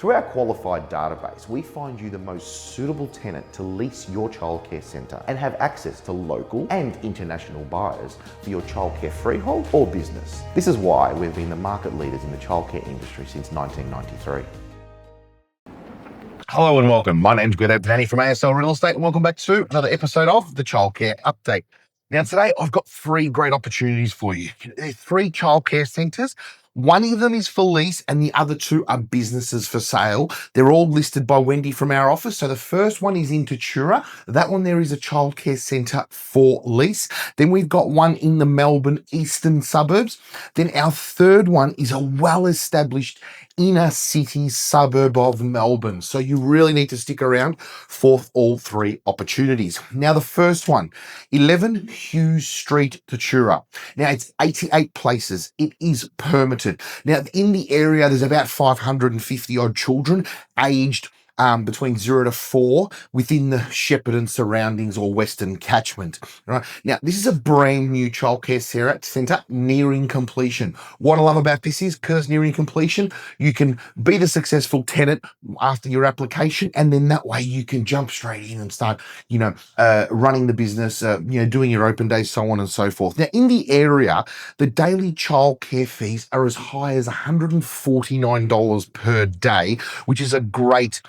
Through our qualified database, we find you the most suitable tenant to lease your childcare centre and have access to local and international buyers for your childcare freehold or business. This is why we've been the market leaders in the childcare industry since 1993. Hello and welcome. My name's Danny from ASL Real Estate, and welcome back to another episode of the Childcare Update. Now, today I've got three great opportunities for you. There's three childcare centres. One of them is for lease and the other two are businesses for sale. They're all listed by Wendy from our office. So the first one is in Tatura. That one there is a childcare centre for lease. Then we've got one in the Melbourne eastern suburbs. Then our third one is a well-established inner city suburb of Melbourne. So you really need to stick around for all three opportunities. Now, the first one, 11 Hughes Street, Tatura. Now, it's 88 places. It is permitted. Now, in the area, there's about 550 odd children aged between 0 to 4 within the Shepparton Surroundings or Western catchment. Right now, this is a brand new childcare centre nearing completion. What I love about this is because nearing completion, you can be the successful tenant after your application, and then that way you can jump straight in and start, running the business, doing your open days, so on and so forth. Now, in the area, the daily childcare fees are as high as $149 per day, which is a great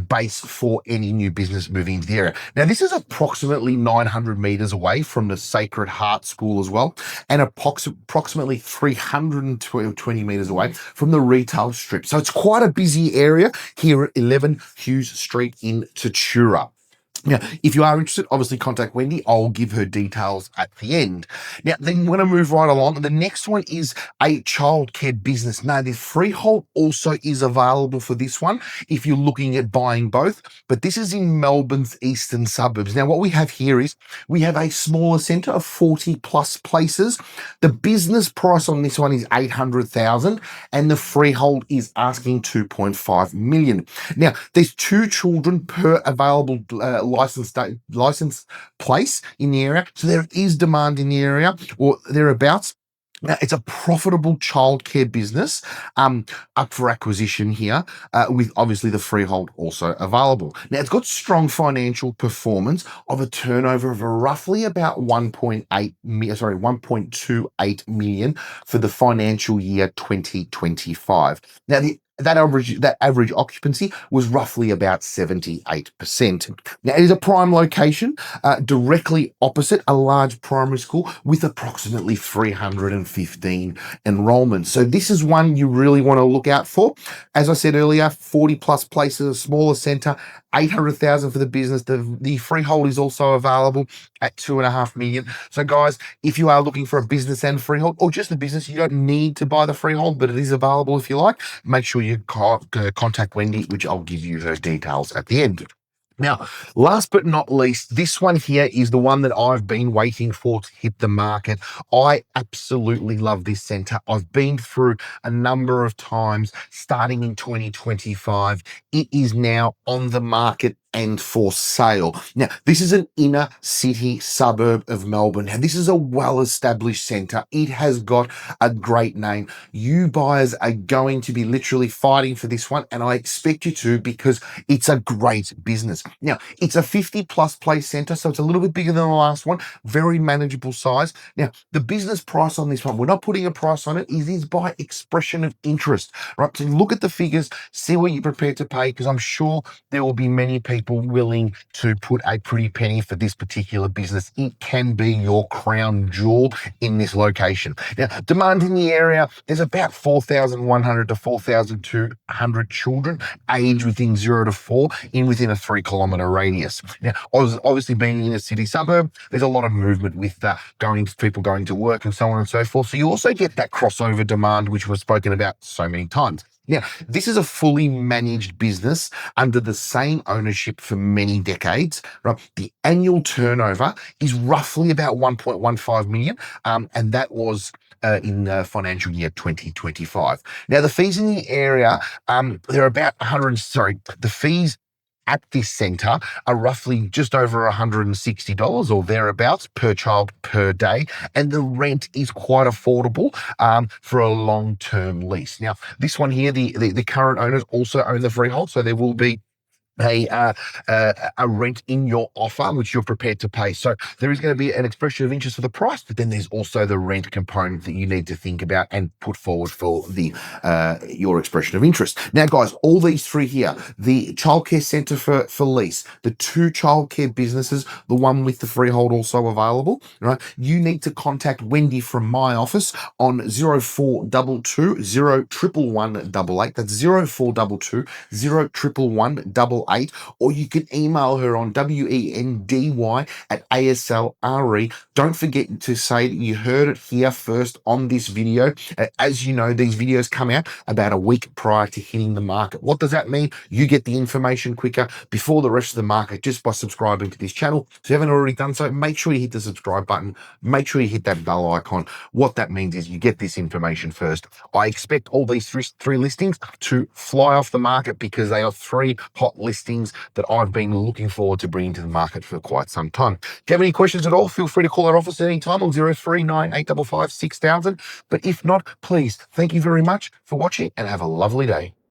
base for any new business moving into the area. Now, this is approximately 900 metres away from the Sacred Heart School as well, and approximately 320 metres away from the retail strip. So it's quite a busy area here at 11 Hughes Street in Tatura. Now, if you are interested, obviously contact Wendy. I'll give her details at the end. Now, then we're going to move right along. The next one is a childcare business. Now, the freehold also is available for this one if you're looking at buying both, but this is in Melbourne's eastern suburbs. Now, what we have here is we have a smaller centre of 40 plus places. The business price on this one is $800,000 and the freehold is asking $2.5 million. Now, there's 2 children per available licensed place in the area. So there is demand in the area or thereabouts. Now, it's a profitable childcare business up for acquisition here, with obviously the freehold also available. Now, it's got strong financial performance of a turnover of roughly about 1.28 million for the financial year 2025. Now, that average occupancy was roughly about 78%. Now, it is a prime location, directly opposite a large primary school with approximately 315 enrollments. So this is one you really want to look out for. As I said earlier, 40 plus places, a smaller centre, 800,000 for the business. The freehold is also available at 2.5 million. So guys, if you are looking for a business and freehold or just a business, you don't need to buy the freehold, but it is available if you like. Make sure you contact Wendy, which I'll give you her details at the end. Now, last but not least, this one here is the one that I've been waiting for to hit the market. I absolutely love this centre. I've been through a number of times starting in 2025. It is now on the market and for sale. Now, this is an inner city suburb of Melbourne. Now, this is a well-established centre. It has got a great name. You buyers are going to be literally fighting for this one, and I expect you to because it's a great business. Now, it's a 50 plus place centre, so it's a little bit bigger than the last one, very manageable size. Now, the business price on this one, we're not putting a price on it, it is by expression of interest, right? So look at the figures, see what you're prepared to pay, because I'm sure there will be many people willing to put a pretty penny for this particular business. It can be your crown jewel in this location. Now, demand in the area, there's about 4,100 to 4,200 children aged within 0 to 4 within a 3-kilometre radius. Now, obviously being in a city suburb, there's a lot of movement with people going to work and so on and so forth. So you also get that crossover demand, which we've spoken about so many times. Now, this is a fully managed business under the same ownership for many decades. Right? The annual turnover is roughly about 1.15 million, and that was in financial year 2025. Now, the fees in the area, they're about the fees at this centre are roughly just over $160 or thereabouts per child per day, and the rent is quite affordable for a long-term lease. Now, this one here, the current owners also own the freehold, so there will be a rent in your offer which you're prepared to pay. So there is going to be an expression of interest for the price, but then there's also the rent component that you need to think about and put forward for the your expression of interest. Now, guys, all these three here, the childcare centre for lease, the two childcare businesses, the one with the freehold also available, right? You need to contact Wendy from my office on 0422 01188. That's 0422 01188. Or you can email her on wendy@ASLRE. Don't forget to say that you heard it here first on this video. As you know, these videos come out about a week prior to hitting the market. What does that mean? You get the information quicker before the rest of the market just by subscribing to this channel. If you haven't already done so, make sure you hit the subscribe button. Make sure you hit that bell icon. What that means is you get this information first. I expect all these three listings to fly off the market because they are three hot listings that I've been looking forward to bringing to the market for quite some time. If you have any questions at all, feel free to call our office at any time on 039855 6000. But if not, please, thank you very much for watching and have a lovely day.